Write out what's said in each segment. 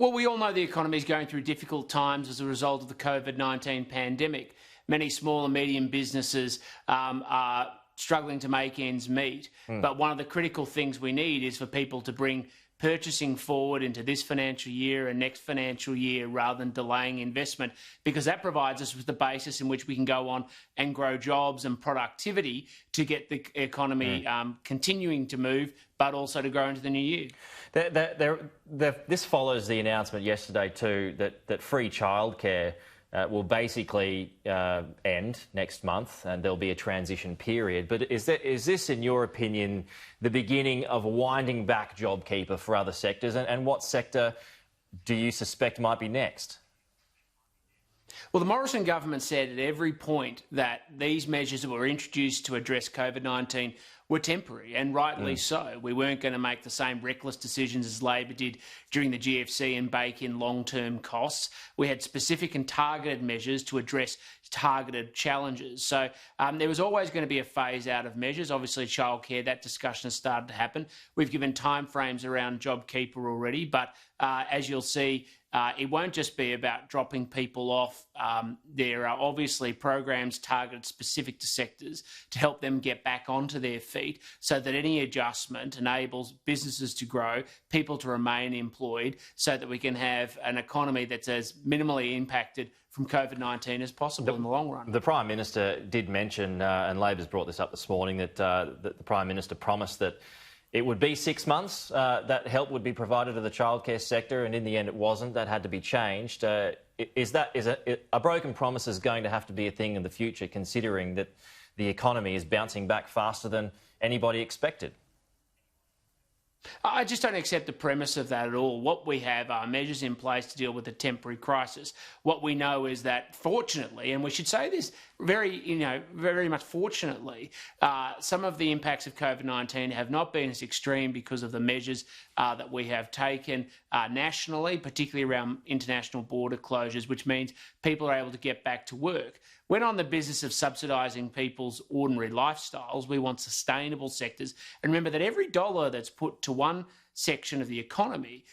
Well, we all know the economy is going through difficult times as a result of the COVID-19 pandemic. Many small and medium businesses are struggling to make ends meet. But one of the critical things we need is for people to bring purchasing forward into this financial year and next financial year rather than delaying investment, because that provides us with the basis in which we can go on and grow jobs and productivity to get the economy continuing to move, but also to grow into the new year. This follows the announcement yesterday too that free childcare will basically end next month, and there'll be a transition period. But is this, in your opinion, the beginning of winding back JobKeeper for other sectors? And what sector do you suspect might be next? Well, the Morrison government said at every point that these measures that were introduced to address COVID-19 were temporary, and rightly so. We weren't going to make the same reckless decisions as Labor did during the GFC and bake in long-term costs. We had specific and targeted measures to address targeted challenges. So there was always going to be a phase out of measures. Obviously, childcare, that discussion has started to happen. We've given timeframes around JobKeeper already, but as you'll see, it won't just be about dropping people off. There are obviously programs targeted specific to sectors to help them get back onto their feet so that any adjustment enables businesses to grow, people to remain employed, so that we can have an economy that's as minimally impacted from COVID-19 as possible in the long run. The Prime Minister did mention, and Labor's brought this up this morning, that the Prime Minister promised that it would be 6 months that help would be provided to the childcare sector, and in the end it wasn't. That had to be changed. Are broken promises going to have to be a thing in the future, considering that the economy is bouncing back faster than anybody expected? I just don't accept the premise of that at all. What we have are measures in place to deal with a temporary crisis. What we know is that, fortunately, and we should say this very much fortunately, some of the impacts of COVID-19 have not been as extreme because of the measures that we have taken nationally, particularly around international border closures, which means people are able to get back to work. We're not on the business of subsidising people's ordinary lifestyles. We want sustainable sectors. And remember that every dollar that's put to one section of the economy,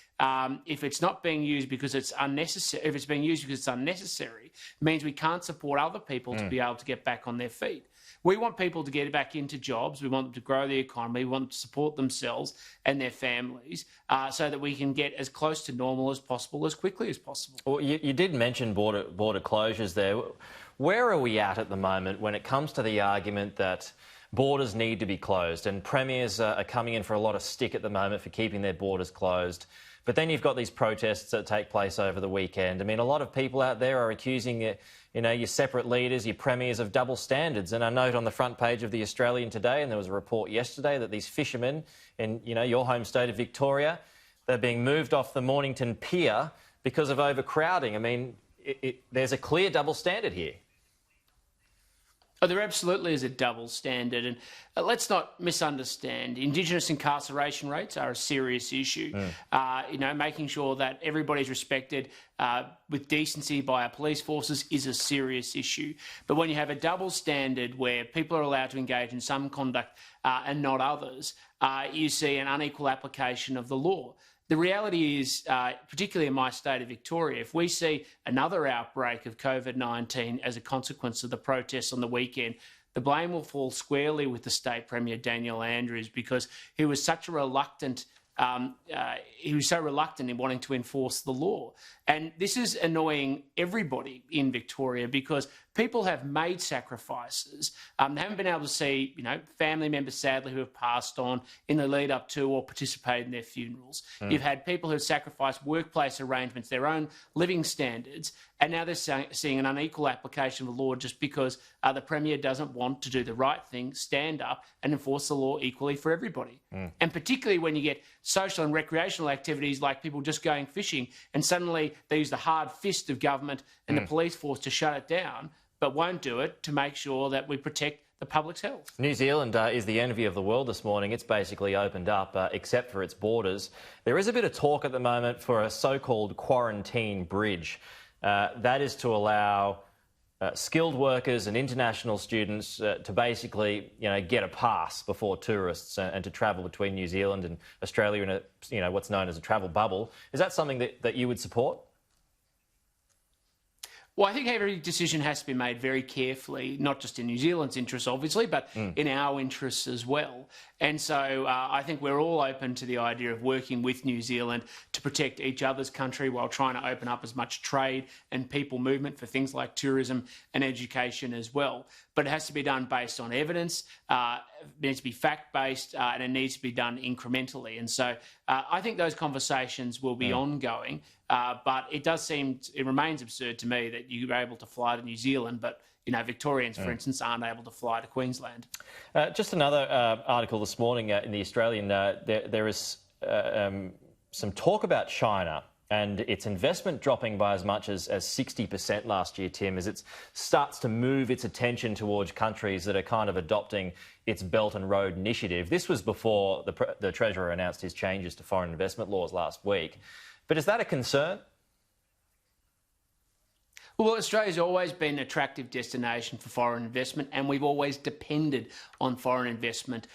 if it's not being used because it's unnecessary, if it's being used because it's unnecessary, means we can't support other people to be able to get back on their feet. We want people to get back into jobs. We want them to grow the economy. We want them to support themselves and their families so that we can get as close to normal as possible, as quickly as possible. Well, you did mention border closures there. Where are we at the moment when it comes to the argument that borders need to be closed, and premiers are coming in for a lot of stick at the moment for keeping their borders closed? But then you've got these protests that take place over the weekend. I mean, a lot of people out there are accusing your separate leaders, your premiers, of double standards. And I note on the front page of the Australian today, and there was a report yesterday, that these fishermen in your home state of Victoria, they're being moved off the Mornington Pier because of overcrowding. I mean, there's a clear double standard here. Oh, there absolutely is a double standard, and let's not misunderstand. Indigenous incarceration rates are a serious issue. Making sure that everybody's respected with decency by our police forces is a serious issue. But when you have a double standard where people are allowed to engage in some conduct and not others, you see an unequal application of the law. The reality is, particularly in my state of Victoria, if we see another outbreak of COVID-19 as a consequence of the protests on the weekend, the blame will fall squarely with the State Premier, Daniel Andrews, because he was so reluctant in wanting to enforce the law. And this is annoying everybody in Victoria because people have made sacrifices. They haven't been able to see, family members, sadly, who have passed on in the lead up to or participated in their funerals. You've had people who have sacrificed workplace arrangements, their own living standards, and now they're seeing an unequal application of the law just because the Premier doesn't want to do the right thing, stand up and enforce the law equally for everybody. And particularly when you get social and recreational activities like people just going fishing, and suddenly they use the hard fist of government and the police force to shut it down, but won't do it to make sure that we protect the public's health. New Zealand is the envy of the world this morning. It's basically opened up, except for its borders. There is a bit of talk at the moment for a so-called quarantine bridge. That is to allow skilled workers and international students to basically, get a pass before tourists and to travel between New Zealand and Australia in a, what's known as a travel bubble. Is that something that you would support? Well, I think every decision has to be made very carefully, not just in New Zealand's interests, obviously, but in our interests as well. And so I think we're all open to the idea of working with New Zealand to protect each other's country while trying to open up as much trade and people movement for things like tourism and education as well. But it has to be done based on evidence, it needs to be fact-based, and it needs to be done incrementally. And so I think those conversations will be ongoing. But it remains absurd to me that you're able to fly to New Zealand, but Victorians, for instance, aren't able to fly to Queensland. Just another article this morning in the Australian. There is some talk about China and its investment dropping by as much as 60% last year, Tim, as it starts to move its attention towards countries that are kind of adopting its Belt and Road Initiative. This was before the Treasurer announced his changes to foreign investment laws last week. But is that a concern? Well, Australia's always been an attractive destination for foreign investment, and we've always depended on foreign investment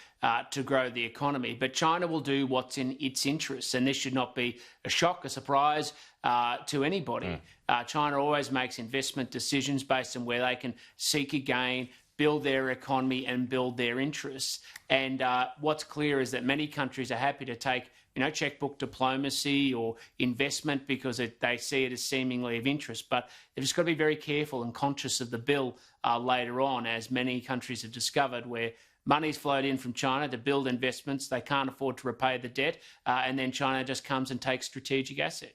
to grow the economy. But China will do what's in its interests, and this should not be a shock, a surprise to anybody. China always makes investment decisions based on where they can seek a gain, build their economy and build their interests. And what's clear is that many countries are happy to take checkbook diplomacy or investment because they see it as seemingly of interest. But they've just got to be very careful and conscious of the bill later on, as many countries have discovered, where money's flowed in from China to build investments. They can't afford to repay the debt, and then China just comes and takes strategic assets.